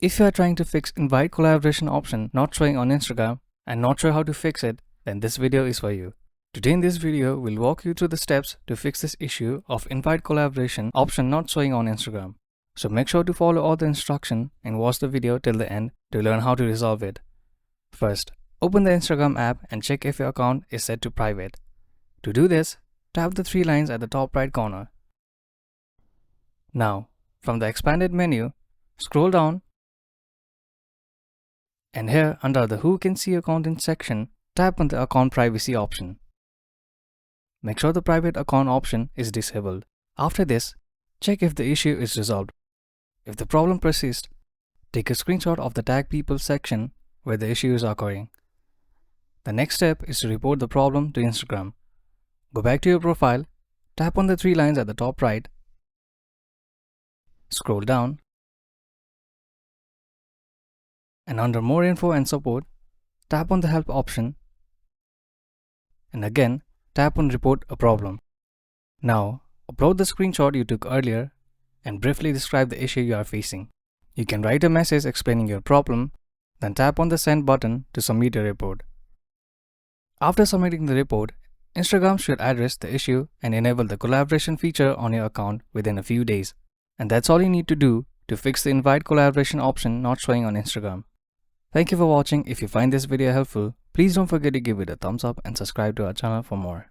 If you are trying to fix invite collaboration option not showing on Instagram and not sure how to fix it, then this video is for you. Today in this video, we'll walk you through the steps to fix this issue of invite collaboration option not showing on Instagram. So make sure to follow all the instructions and watch the video till the end to learn how to resolve it. First, open the Instagram app and check if your account is set to private. To do this, tap the three lines at the top right corner. Now, from the expanded menu, scroll down and here under the Who Can See Your Content section, tap on the Account Privacy option. Make sure the Private Account option is disabled. After this, check if the issue is resolved. If the problem persists, take a screenshot of the Tag People section where the issue is occurring. The next step is to report the problem to Instagram. Go back to your profile, tap on the three lines at the top right, scroll down, and under More Info and Support, tap on the Help option and again tap on Report a Problem. Now, upload the screenshot you took earlier and briefly describe the issue you are facing. You can write a message explaining your problem, then tap on the Send button to submit your report. After submitting the report, Instagram should address the issue and enable the collaboration feature on your account within a few days. And that's all you need to do to fix the invite collaboration option not showing on Instagram. Thank you for watching. If you find this video helpful, please don't forget to give it a thumbs up and subscribe to our channel for more.